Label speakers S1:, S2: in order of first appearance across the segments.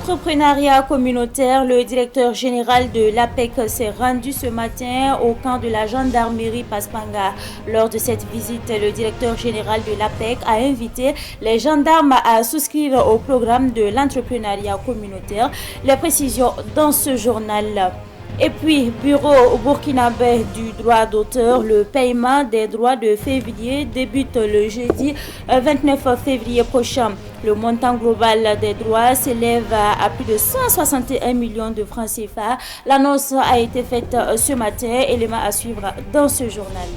S1: l'entrepreneuriat communautaire, le directeur général de l'APEC s'est rendu ce matin au camp de la gendarmerie Paspanga. Lors de cette visite, le directeur général de l'APEC a invité les gendarmes à souscrire au programme de l'entrepreneuriat communautaire. Les précisions dans ce journal. Et puis, bureau burkinabé du droit d'auteur, le paiement des droits de février débute le jeudi 29 février prochain. Le montant global des droits s'élève à plus de 161 millions de francs CFA. L'annonce a été faite ce matin, élément à suivre dans ce journal.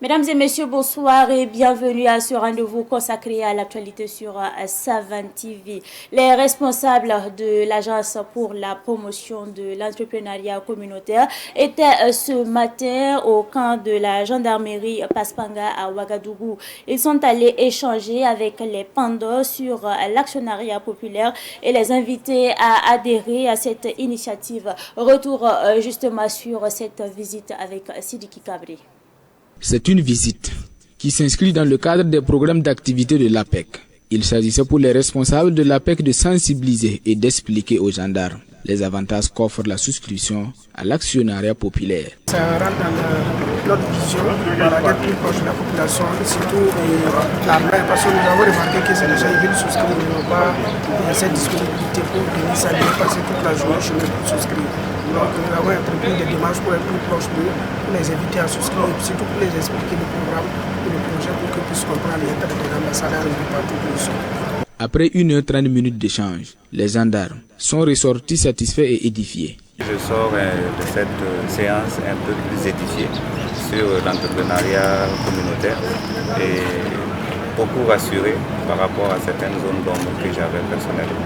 S1: Mesdames et messieurs, bonsoir et bienvenue à ce rendez-vous consacré à l'actualité sur Savane TV. Les responsables de l'Agence pour la promotion de l'entrepreneuriat communautaire étaient ce matin au camp de la gendarmerie Paspanga à Ouagadougou. Ils sont allés échanger avec les pandos sur l'actionnariat populaire et les inviter à adhérer à cette initiative. Retour justement sur cette visite avec Sidiki Kabri.
S2: C'est une visite qui s'inscrit dans le cadre des programmes d'activité de l'APEC. Il s'agissait pour les responsables de l'APEC de sensibiliser et d'expliquer aux gendarmes les avantages qu'offre la souscription à l'actionnariat populaire.
S3: Ça rentre dans notre vision d'être plus proche de la population, surtout l'armée, parce que nous avons remarqué que ces gens veulent souscrire, ils n'ont pas cette disponibilité pour venir s'allier, passer toute la journée chez nous pour souscrire. Donc nous avons entrepris des démarches pour être plus proches d'eux, pour les inviter à souscrire et surtout pour les expliquer le programme et le projet pour qu'ils puissent comprendre l'intérêt de l'ambassadeur et du parti où ils sont.
S2: Après 1h30 d'échange, les gendarmes sont ressortis satisfaits et édifiés.
S4: Je sors de cette séance un peu plus édifié sur l'entrepreneuriat communautaire et beaucoup rassuré par rapport à certaines zones d'ombre que j'avais personnellement.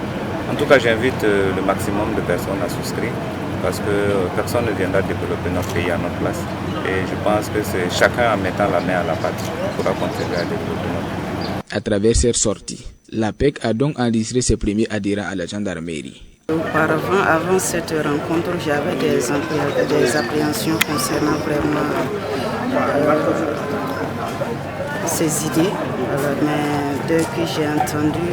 S4: En tout cas, j'invite le maximum de personnes à souscrire parce que personne ne viendra développer notre pays à notre place. Et je pense que c'est chacun en mettant la main à la pâte qui pourra contribuer à développer notre pays.
S2: À travers cette sortie, l'APEC a donc enregistré ses premiers adhérents à la gendarmerie.
S5: Auparavant, avant cette rencontre, j'avais des appréhensions concernant vraiment ces idées. Mais dès que j'ai entendu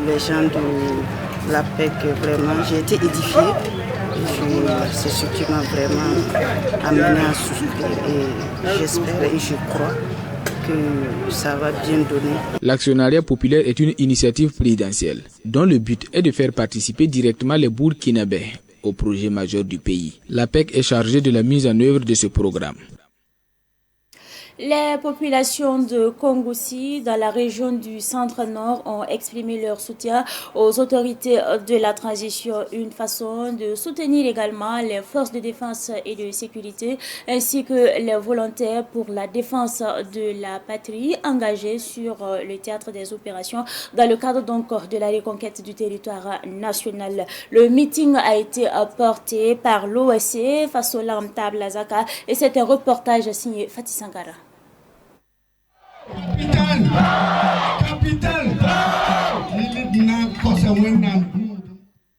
S5: les gens de l'APEC, vraiment, j'ai été édifiée. C'est ce qui m'a vraiment amené à souscrire. Et j'espère et je crois que ça va bien donner.
S2: L'actionnariat populaire est une initiative présidentielle dont le but est de faire participer directement les Burkinabés au projet majeur du pays. L'APEC est chargée de la mise en œuvre de ce programme.
S1: Les populations de Kongoussi, dans la région du centre-nord, ont exprimé leur soutien aux autorités de la transition. Une façon de soutenir également les forces de défense et de sécurité, ainsi que les volontaires pour la défense de la patrie engagés sur le théâtre des opérations dans le cadre donc de la reconquête du territoire national. Le meeting a été porté par l'OSC face au Laramtab Lazaka et c'est un reportage signé Fatih Sankara.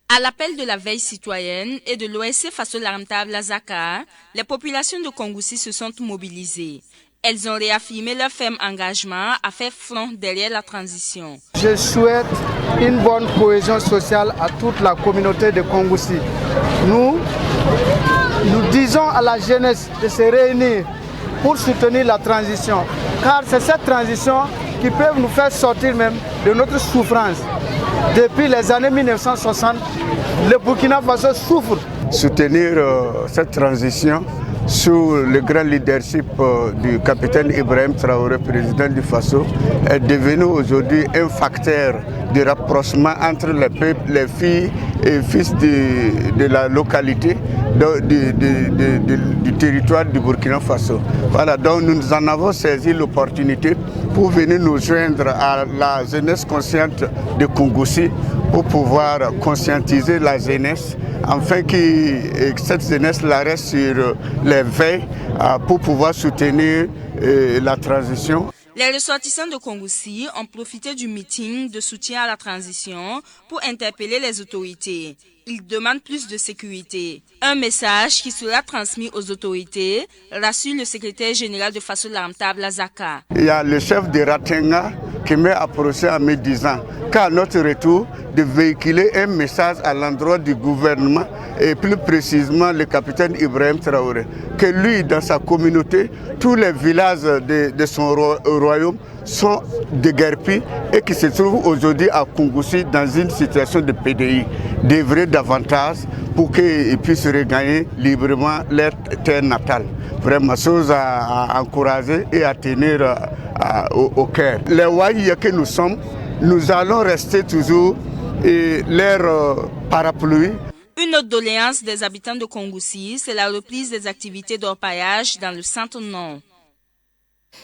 S6: À l'appel de la veille citoyenne et de l'OSC face au Laramtab Lazaka, les populations de Kongoussi se sont mobilisées. Elles ont réaffirmé leur ferme engagement à faire front derrière la transition.
S7: Je souhaite une bonne cohésion sociale à toute la communauté de Kongoussi. Nous disons à la jeunesse de se réunir pour soutenir la transition, car c'est cette transition qui peut nous faire sortir même de notre souffrance. Depuis les années 1960, le Burkina Faso souffre.
S8: Soutenir cette transition sous le grand leadership du capitaine Ibrahim Traoré, président du Faso, est devenu aujourd'hui un facteur de rapprochement entre les peuples, les filles et fils de la localité, du territoire du Burkina Faso. Voilà, donc nous en avons saisi l'opportunité pour venir nous joindre à la jeunesse consciente de Kongoussi pour pouvoir conscientiser la jeunesse afin que cette jeunesse la reste sur les veilles pour pouvoir soutenir la transition.
S6: Les ressortissants de Kongoussi ont profité du meeting de soutien à la transition pour interpeller les autorités. ils demandent plus de sécurité. Un message qui sera transmis aux autorités, rassure le secrétaire général de Faso Laramtable Azaka.
S8: Il y a le chef de Ratenga qui m'a approché en me disant qu'à notre retour, de véhiculer un message à l'endroit du gouvernement et plus précisément le capitaine Ibrahim Traoré, que lui, dans sa communauté, tous les villages de son royaume sont déguerpis et qui se trouvent aujourd'hui à Kongoussi dans une situation de PDI, devraient davantage pour qu'ils puissent regagner librement leur terre natale. Vraiment, chose à encourager et à tenir au cœur. Les Waïs que nous sommes, nous allons rester toujours leur parapluie.
S6: Une autre doléance des habitants de Kongoussi, c'est la reprise des activités d'orpaillage dans le centre-nord.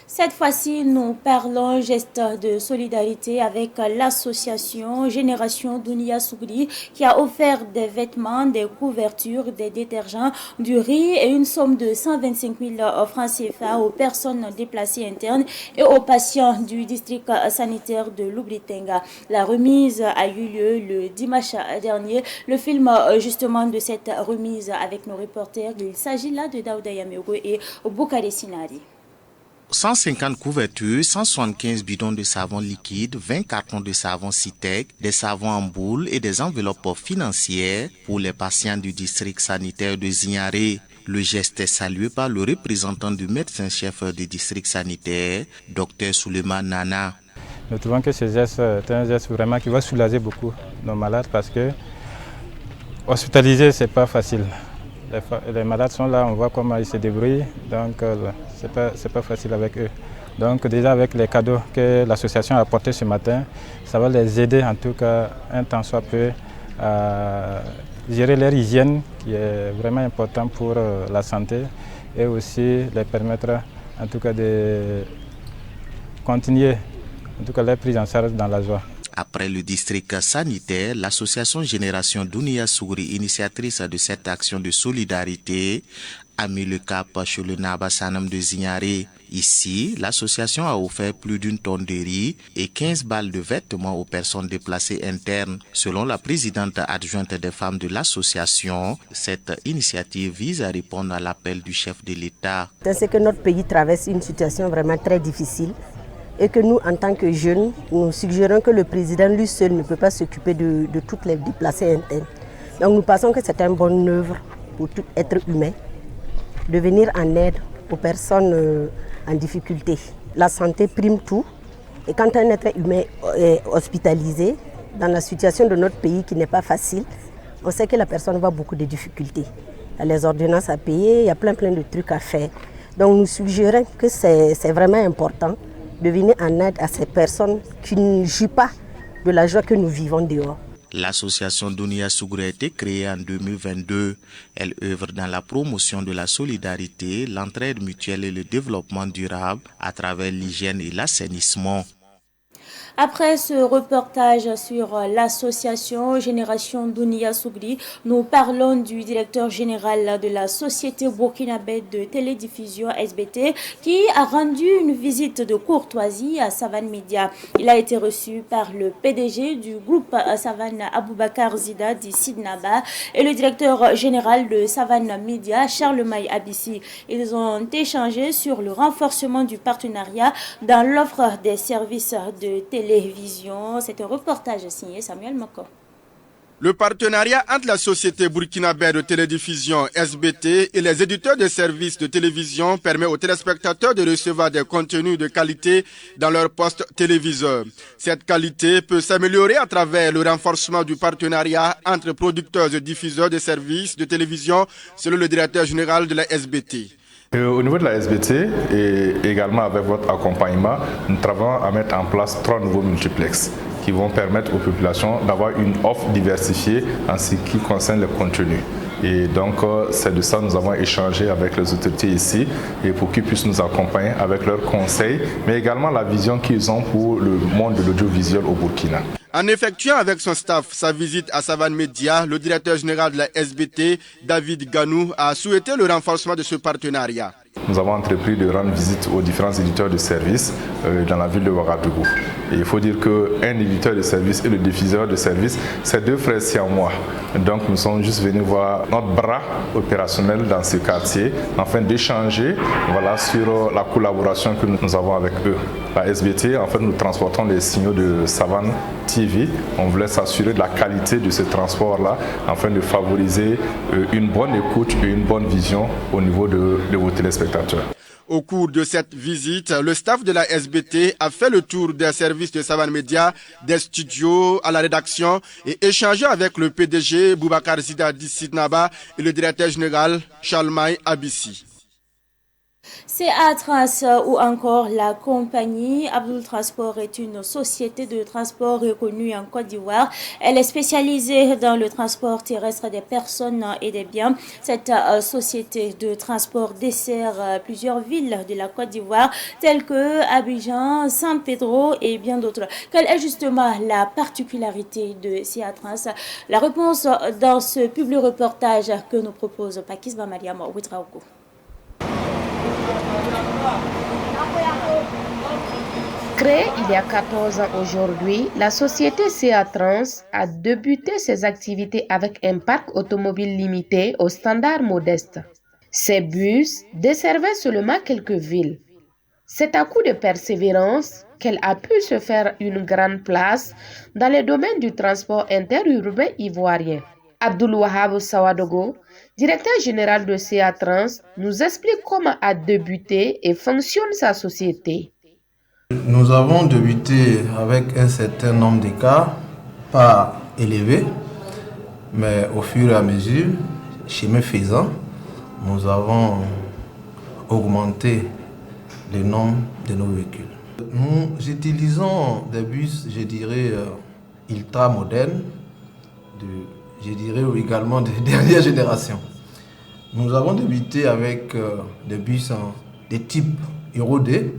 S1: Cette fois-ci, nous parlons geste de solidarité avec l'association Génération Dunia Sougri qui a offert des vêtements, des couvertures, des détergents, du riz et une somme de 125 000 francs CFA aux personnes déplacées internes et aux patients du district sanitaire de Lubritanga. La remise a eu lieu le dimanche dernier. Le film justement de cette remise avec nos reporters, il s'agit là de Daouda Yamego et Boukare Sinari.
S9: 150 couvertures, 175 bidons de savon liquide, 20 cartons de savon Citec, des savons en boule et des enveloppes financières pour les patients du district sanitaire de Zignaré. Le geste est salué par le représentant du médecin-chef du district sanitaire, Dr Souleymane Nana.
S10: Nous trouvons que ce geste est un geste vraiment qui va soulager beaucoup nos malades parce que hospitaliser, c'est pas facile. Les malades sont là, on voit comment ils se débrouillent, donc c'est pas facile avec eux. Donc déjà avec les cadeaux que l'association a apportés ce matin, ça va les aider en tout cas un temps soit peu à gérer leur hygiène qui est vraiment important pour la santé et aussi les permettre en tout cas de continuer en tout cas leur prise en charge dans la joie.
S9: Après le district sanitaire, l'association Génération Dunia Sougri, initiatrice de cette action de solidarité, a mis le cap chez le Naba Sanam de Zignaré. Ici, l'association a offert plus d'une tonne de riz et 15 balles de vêtements aux personnes déplacées internes. Selon la présidente adjointe des femmes de l'association, cette initiative vise à répondre à l'appel du chef de l'État.
S11: C'est que notre pays traverse une situation vraiment très difficile. Et que nous, en tant que jeunes, nous suggérons que le président lui seul ne peut pas s'occuper de toutes les déplacés internes. Donc nous pensons que c'est une bonne œuvre pour tout être humain, de venir en aide aux personnes en difficulté. La santé prime tout. Et quand un être humain est hospitalisé, dans la situation de notre pays qui n'est pas facile, on sait que la personne va beaucoup de difficultés. Il y a les ordonnances à payer, il y a plein de trucs à faire. Donc nous suggérons que c'est vraiment important de venir en aide à ces personnes qui ne jouent pas de la joie que nous vivons dehors.
S9: L'association Dunia Sougri a été créée en 2022. Elle œuvre dans la promotion de la solidarité, l'entraide mutuelle et le développement durable à travers l'hygiène et l'assainissement.
S1: Après ce reportage sur l'association Génération Dunia Sougri, nous parlons du directeur général de la société burkinabé de télédiffusion SBT qui a rendu une visite de courtoisie à Savane Media. Il a été reçu par le PDG du groupe Savane Aboubakar Zida dit Sidnaba et le directeur général de Savane Media Charlemagne Abissi. Ils ont échangé sur le renforcement du partenariat dans l'offre des services de télévision. C'est un reportage signé Samuel Moko.
S12: Le partenariat entre la société burkinabé de télédiffusion SBT et les éditeurs de services de télévision permet aux téléspectateurs de recevoir des contenus de qualité dans leur poste téléviseur. Cette qualité peut s'améliorer à travers le renforcement du partenariat entre producteurs et diffuseurs de services de télévision, selon le directeur général de la SBT.
S13: Au niveau de la SBT et également avec votre accompagnement, nous travaillons à mettre en place 3 nouveaux multiplexes qui vont permettre aux populations d'avoir une offre diversifiée en ce qui concerne le contenu. Et donc, c'est de ça que nous avons échangé avec les autorités ici et pour qu'ils puissent nous accompagner avec leurs conseils, mais également la vision qu'ils ont pour le monde de l'audiovisuel au Burkina.
S12: En effectuant avec son staff sa visite à Savane Media, le directeur général de la SBT, David Ganou, a souhaité le renforcement de ce partenariat.
S13: Nous avons entrepris de rendre visite aux différents éditeurs de services dans la ville de Ouagadougou. Et il faut dire qu'un éditeur de services et le diffuseur de services, c'est deux frères siamois. Donc nous sommes juste venus voir notre bras opérationnel dans ce quartier, afin d'échanger sur la collaboration que nous avons avec eux. La SBT, en fait, nous transportons les signaux de Savane TV. On voulait s'assurer de la qualité de ce transport-là, afin de favoriser une bonne écoute et une bonne vision au niveau de vos téléspectateurs.
S12: Au cours de cette visite, le staff de la SBT a fait le tour des services de Savane Média, des studios à la rédaction et échangé avec le PDG Boubacar Zidadi Sidnaba et le directeur général Chalmaï Abissi.
S1: CA Trans ou encore la compagnie Abdoul Transport est une société de transport reconnue en Côte d'Ivoire. Elle est spécialisée dans le transport terrestre des personnes et des biens. Cette société de transport dessert plusieurs villes de la Côte d'Ivoire telles que Abidjan, San Pedro et bien d'autres. Quelle est justement la particularité de CA Trans? La réponse dans ce public reportage que nous propose Pakis Bamaliam Ouitraoukou.
S14: Créée il y a 14 ans aujourd'hui, la société CA Trans a débuté ses activités avec un parc automobile limité aux standards modestes. Ces bus desservaient seulement quelques villes. C'est à coup de persévérance qu'elle a pu se faire une grande place dans le domaine du transport interurbain ivoirien. Abdoul Wahab Sawadogo, directeur général de CA Trans, nous explique comment a débuté et fonctionne sa société.
S15: Nous avons débuté avec un certain nombre de cas, pas élevés, mais au fur et à mesure, chemin faisant, nous avons augmenté le nombre de nos véhicules. Nous utilisons des bus, je dirais, ultra modernes, je dirais également de dernière génération. Nous avons débuté avec des bus de type Euro D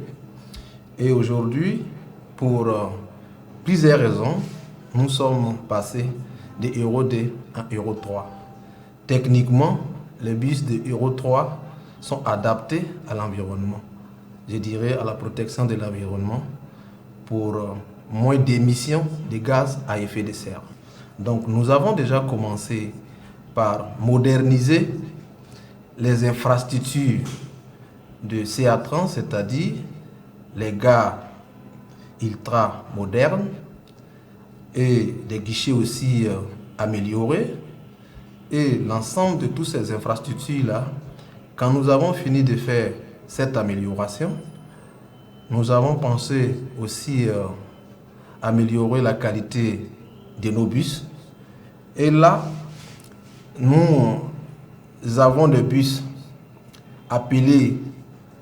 S15: et aujourd'hui, pour plusieurs raisons, nous sommes passés de Euro D à Euro 3. Techniquement, les bus de Euro 3 sont adaptés à l'environnement, je dirais à la protection de l'environnement pour moins d'émissions de gaz à effet de serre. Donc nous avons déjà commencé par moderniser les infrastructures de CA Trans, c'est-à-dire les gares ultra modernes et des guichets aussi améliorés. Et l'ensemble de toutes ces infrastructures-là, quand nous avons fini de faire cette amélioration, nous avons pensé aussi améliorer la qualité de nos bus. Et là, nous avons des bus appelés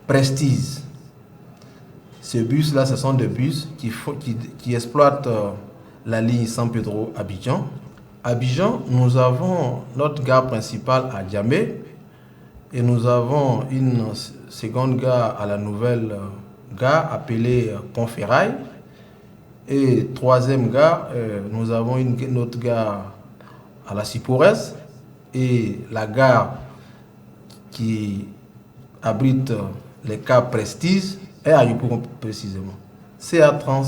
S15: Prestige. Ces bus-là, ce sont des bus qui exploitent la ligne San Pedro Abidjan. Abidjan, nous avons notre gare principale à Diamé et nous avons une seconde gare à la nouvelle gare appelée Pont-Ferraille. Et troisième gare, nous avons une autre gare à la Ciporès et la gare qui abrite les cars Prestige et à Yopougon précisément. CA Trans,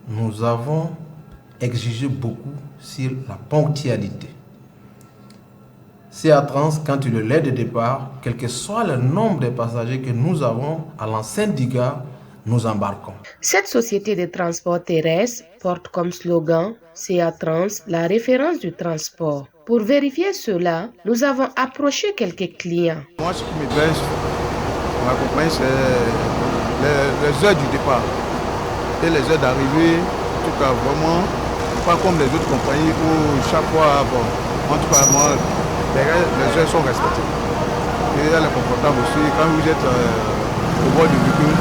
S15: nous avons exigé beaucoup sur la ponctualité. CA Trans, quand il est l'heure de départ, quel que soit le nombre de passagers que nous avons à l'enceinte du gare, nous embarquons.
S14: Cette société de transport terrestre porte comme slogan CA Trans, la référence du transport. Pour vérifier cela, nous avons approché quelques clients.
S16: Moi, ce qui me baisse, ma compagnie, c'est les heures du départ et les heures d'arrivée. En tout cas, vraiment, pas comme les autres compagnies où chaque fois, bon, en tout cas, moi, les heures sont respectées. Et elle est confortable aussi. Quand vous êtes au bord du véhicule,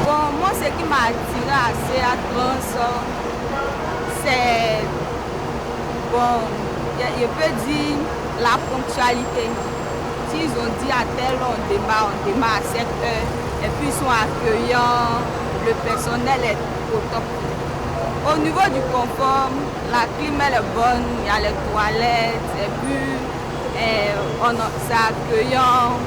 S17: bon, moi, ce qui m'a attiré à CA Trans, c'est, bon, je peux dire la ponctualité. S'ils ont dit à telle heure on démarre à 7 heures, et puis ils sont accueillants, le personnel est au top. Au niveau du confort, la clim elle est bonne, il y a les toilettes, et puis c'est accueillant.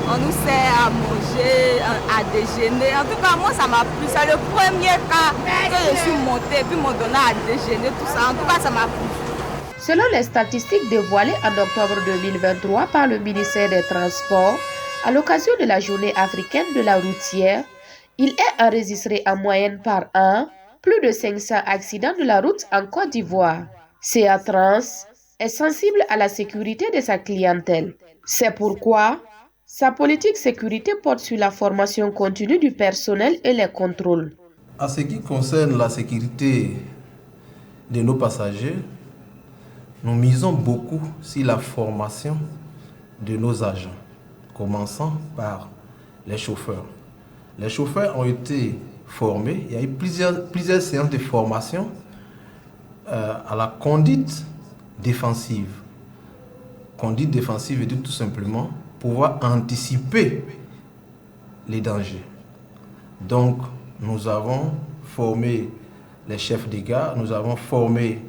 S17: on nous sert à manger, à déjeuner. En tout cas, moi, ça m'a plu. C'est le premier cas que je suis montée, puis m'ont donné à déjeuner, tout ça. En tout cas, ça m'a plu.
S14: Selon les statistiques dévoilées en octobre 2023 par le ministère des Transports, à l'occasion de la journée africaine de la routière, il est enregistré en moyenne par an plus de 500 accidents de la route en Côte d'Ivoire. CA Trans est sensible à la sécurité de sa clientèle. C'est pourquoi sa politique sécurité porte sur la formation continue du personnel et les contrôles.
S15: En ce qui concerne la sécurité de nos passagers, nous misons beaucoup sur la formation de nos agents, commençant par les chauffeurs. Les chauffeurs ont été formés, il y a eu plusieurs séances de formation à la conduite défensive. Conduite défensive veut dire tout simplement pouvoir anticiper les dangers. Donc, nous avons formé les chefs de gare, nous avons formé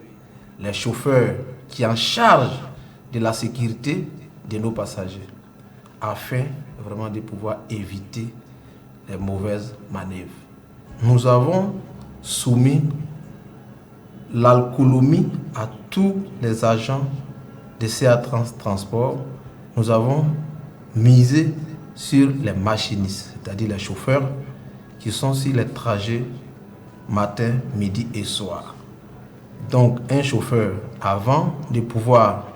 S15: les chauffeurs qui sont en charge de la sécurité de nos passagers, afin vraiment de pouvoir éviter les mauvaises manœuvres. Nous avons soumis l'alcoolémie à tous les agents de CA Transport. Nous avons misé sur les machinistes, c'est-à-dire les chauffeurs qui sont sur les trajets matin, midi et soir. Donc un chauffeur, avant de pouvoir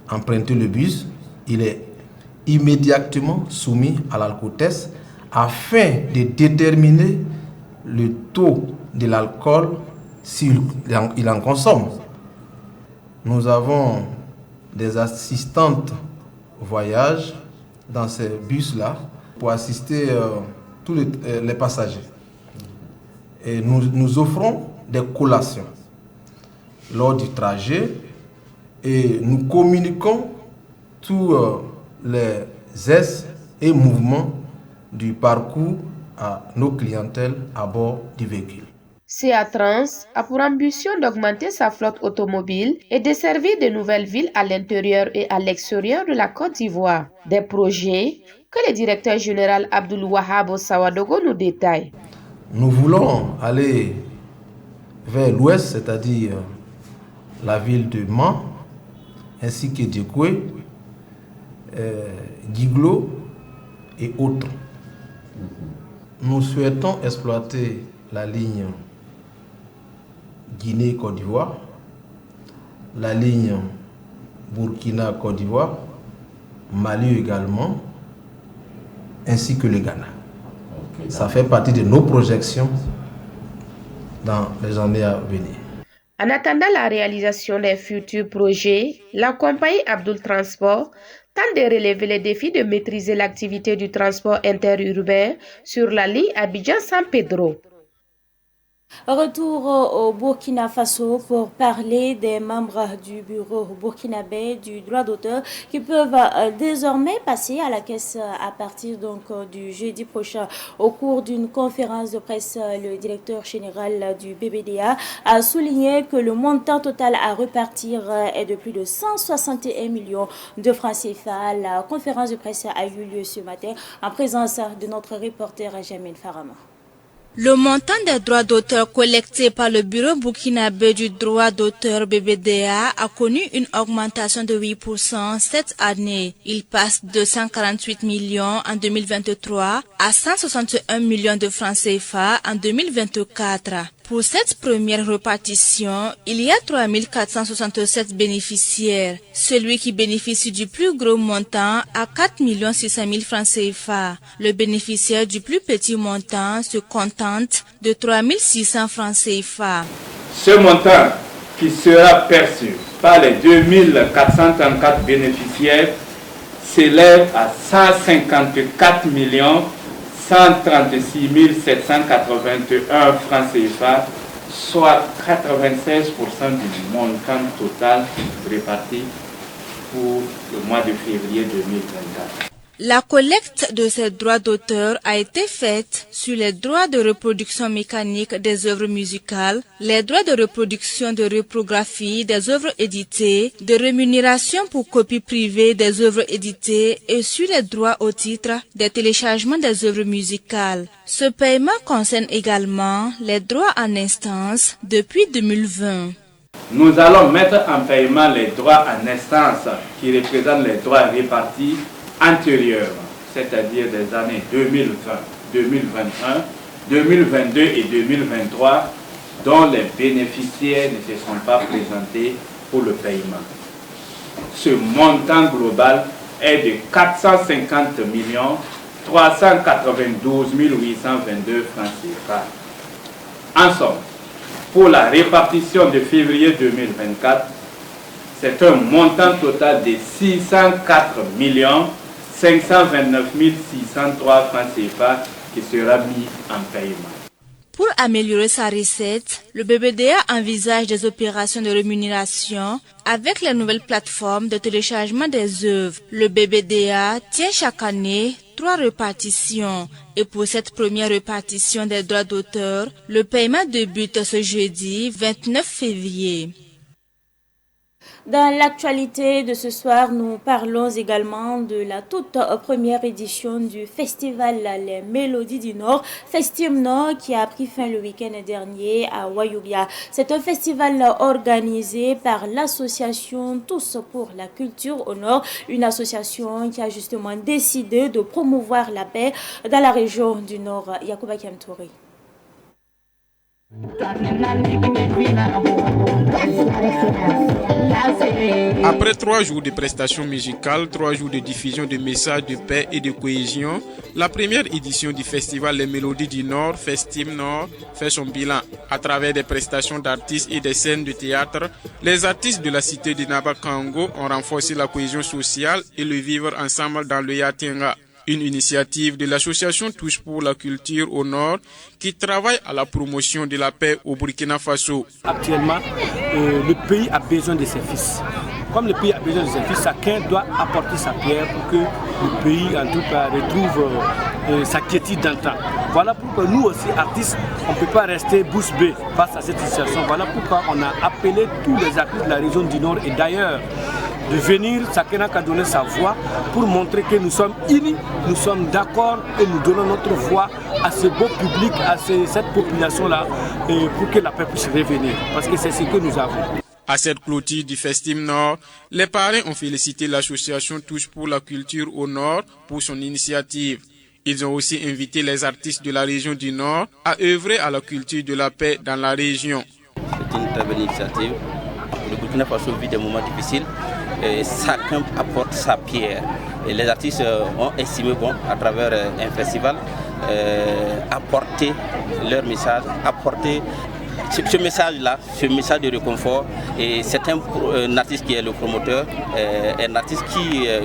S15: emprunter le bus, il est immédiatement soumis à l'alcotest afin de déterminer le taux de l'alcool s'il en consomme. Nous avons des assistantes voyage dans ces bus-là pour assister tous les passagers. Et nous offrons des collations lors du trajet et nous communiquons tous les gestes et mouvements du parcours à nos clientèles à bord du véhicule.
S14: CA Trans a pour ambition d'augmenter sa flotte automobile et de servir de nouvelles villes à l'intérieur et à l'extérieur de la Côte d'Ivoire. Des projets que le directeur général Abdoul Wahab Sawadogo nous détaille.
S15: Nous voulons aller vers l'ouest, c'est-à-dire la ville de Mans, ainsi que Djekoué, Diglo et autres. Nous souhaitons exploiter la ligne Guinée-Côte d'Ivoire, la ligne Burkina-Côte d'Ivoire, Mali également, ainsi que le Ghana. Ça fait partie de nos projections dans les années à venir.
S14: En attendant la réalisation des futurs projets, la compagnie Abdoul Transport tente de relever les défis de maîtriser l'activité du transport interurbain sur la ligne Abidjan-San Pedro.
S1: Retour au Burkina Faso pour parler des membres du bureau burkinabé du droit d'auteur qui peuvent désormais passer à la caisse à partir du jeudi prochain. Au cours d'une conférence de presse, le directeur général du BBDA a souligné que le montant total à repartir est de plus de 161 millions de francs CFA. La conférence de presse a eu lieu ce matin en présence de notre reporter Jamil Farama.
S6: Le montant des droits d'auteur collectés par le bureau burkinabé du droit d'auteur BBDA a connu une augmentation de 8% cette année. Il passe de 148 millions en 2023 à 161 millions de francs CFA en 2024. Pour cette première répartition, il y a 3467 bénéficiaires. Celui qui bénéficie du plus gros montant a 4 600 000 francs CFA. Le bénéficiaire du plus petit montant se contente de 3 600 francs CFA.
S18: Ce montant qui sera perçu par les 2434 bénéficiaires s'élève à 154 136 781 francs CFA, soit 96% du montant total réparti pour le mois de février 2024.
S6: La collecte de ces droits d'auteur a été faite sur les droits de reproduction mécanique des œuvres musicales, les droits de reproduction de reprographie des œuvres éditées, de rémunération pour copie privée des œuvres éditées et sur les droits au titre des téléchargements des œuvres musicales. Ce paiement concerne également les droits en instance depuis 2020.
S18: Nous allons mettre en paiement les droits en instance qui représentent les droits répartis antérieurs, c'est-à-dire des années 2020, 2021, 2022 et 2023, dont les bénéficiaires ne se sont pas présentés pour le paiement. Ce montant global est de 450 392 822 francs CFA. En somme, pour la répartition de février 2024, c'est un montant total de 604 529 603 francs CFA qui sera mis en paiement.
S6: Pour améliorer sa recette, le BBDA envisage des opérations de rémunération avec les nouvelles plateformes de téléchargement des œuvres. Le BBDA tient chaque année 3 répartitions et pour cette première répartition des droits d'auteur, le paiement débute ce jeudi 29 février.
S1: Dans l'actualité de ce soir, nous parlons également de la toute première édition du festival Les Mélodies du Nord, Festim Nord, qui a pris fin le week-end dernier à Wayouria. C'est un festival organisé par l'association Tous pour la Culture au Nord, une association qui a justement décidé de promouvoir la paix dans la région du Nord. Yacouba Kiamtouri.
S2: Après 3 jours de prestations musicales, 3 jours de diffusion de messages de paix et de cohésion, la première édition du festival Les Mélodies du Nord, Festim Nord, fait son bilan. À travers des prestations d'artistes et des scènes de théâtre, les artistes de la cité de Nabakango ont renforcé la cohésion sociale et le vivre ensemble dans le Yatenga. Une initiative de l'association Touche pour la Culture au Nord qui travaille à la promotion de la paix au Burkina Faso.
S19: Actuellement, le pays a besoin de ses fils. Comme le pays a besoin de ses fils, chacun doit apporter sa pierre pour que le pays, en tout cas, retrouve sa quiétude d'antan. Voilà pourquoi nous aussi, artistes, on ne peut pas rester bouche bée face à cette situation. Voilà pourquoi on a appelé tous les artistes de la région du Nord et d'ailleurs de venir, chacun a donné sa voix pour montrer que nous sommes unis, nous sommes d'accord et nous donnons notre voix à ce beau public, à cette population-là, pour que la paix puisse revenir. Parce que c'est ce que nous avons.
S2: À cette clôture du Festim Nord, les parrains ont félicité l'association Touche pour la Culture au Nord pour son initiative. Ils ont aussi invité les artistes de la région du Nord à œuvrer à la culture de la paix dans la région.
S20: C'est une très belle initiative. Le Burkina Faso vit des moments difficiles. Et chacun apporte sa pierre. Et les artistes ont estimé bon, à travers un festival, apporter leur message, apporter ce message-là, ce message de réconfort. Et c'est un artiste qui est le promoteur, un artiste qui est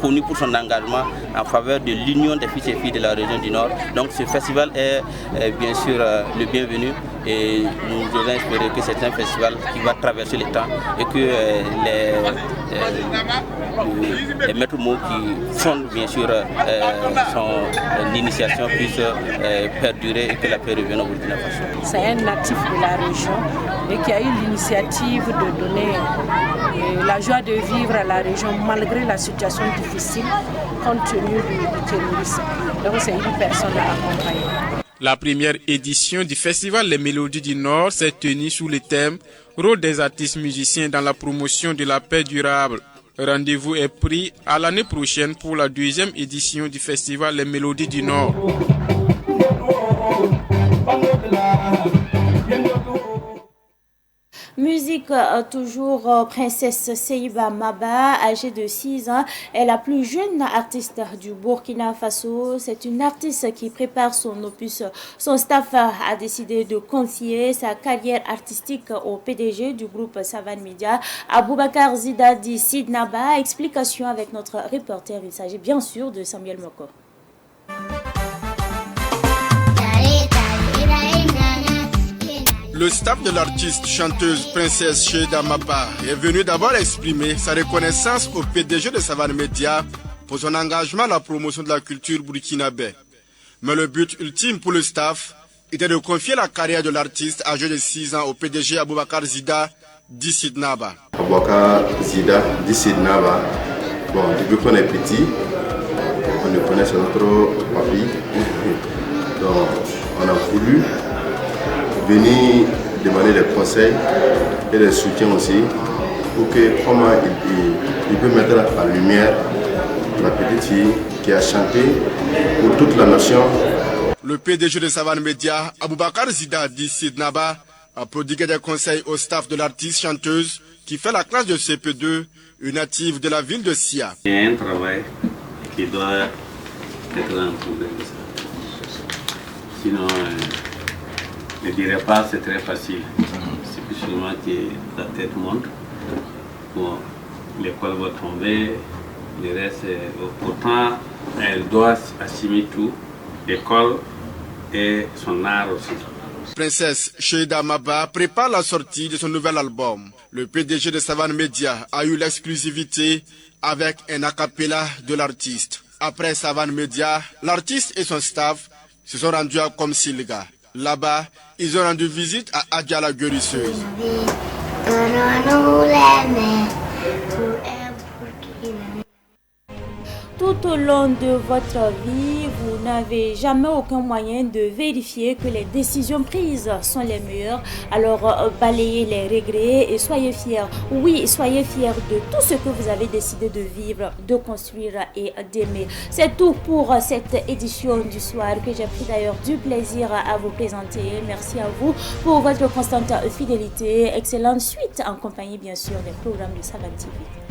S20: connu pour son engagement en faveur de l'union des fils et filles de la région du Nord. Donc ce festival est bien sûr le bienvenu et nous devons espérer que c'est un festival qui va traverser le temps et que les maîtres mots qui fondent bien sûr son initiation puissent perdurer et que la paix revienne au Burkina Faso.
S21: C'est un natif de la région et qui a eu l'initiative de donner la joie de vivre à la région malgré la situation difficile compte tenu du terrorisme. Donc c'est une personne à accompagner.
S2: La première édition du festival Les Mélodies du Nord s'est tenue sous le thème « Rôle des artistes musiciens dans la promotion de la paix durable ». Rendez-vous est pris à l'année prochaine pour la 2e édition du festival Les Mélodies du Nord.
S1: Musique toujours, Princesse Seiba Maba, âgée de 6 ans, est la plus jeune artiste du Burkina Faso. C'est une artiste qui prépare son opus. Son staff a décidé de confier sa carrière artistique au PDG du groupe Savan Media, Aboubakar Zidadi Sidnaba. Explication avec notre reporter, il s'agit bien sûr de Samuel Moko.
S12: Le staff de l'artiste chanteuse Princesse Seiba Maba est venu d'abord exprimer sa reconnaissance au PDG de Savan Media pour son engagement à la promotion de la culture burkinabé. Mais le but ultime pour le staff était de confier la carrière de l'artiste âgé de 6 ans au PDG Aboubakar Zida d'Issidnaba.
S3: Aboubakar Zida d'Issidnaba, bon, depuis qu'on est petit, on le connaît, c'est notre papy. Donc, on a voulu venir demander des conseils et des soutiens aussi pour que comment il peut mettre en lumière la petite fille qui a chanté pour toute la nation.
S12: Le PDG de Savane Média, Aboubakar Zida d'Issidnaba, a prodigué des conseils au staff de l'artiste chanteuse qui fait la classe de CP2, une native de la ville de Sia.
S22: Il y a un travail qui doit être entouré de ça. Sinon, je ne dirais pas c'est très facile. C'est plus seulement que la tête monte. Bon, l'école va tomber, le reste, pourtant, elle doit assumer tout, l'école et son art aussi.
S12: Princesse Sheida Maba prépare la sortie de son nouvel album. Le PDG de Savane Média a eu l'exclusivité avec un a cappella de l'artiste. Après Savane Média, l'artiste et son staff se sont rendus à Komsilga. Là-bas, ils ont rendu visite à Adja la guérisseuse.
S1: Tout au long de votre vie, vous n'avez jamais aucun moyen de vérifier que les décisions prises sont les meilleures. Alors balayez les regrets et soyez fiers. Oui, soyez fiers de tout ce que vous avez décidé de vivre, de construire et d'aimer. C'est tout pour cette édition du soir que j'ai pris d'ailleurs du plaisir à vous présenter. Merci à vous pour votre constante fidélité. Excellente suite en compagnie bien sûr des programmes de Savane TV.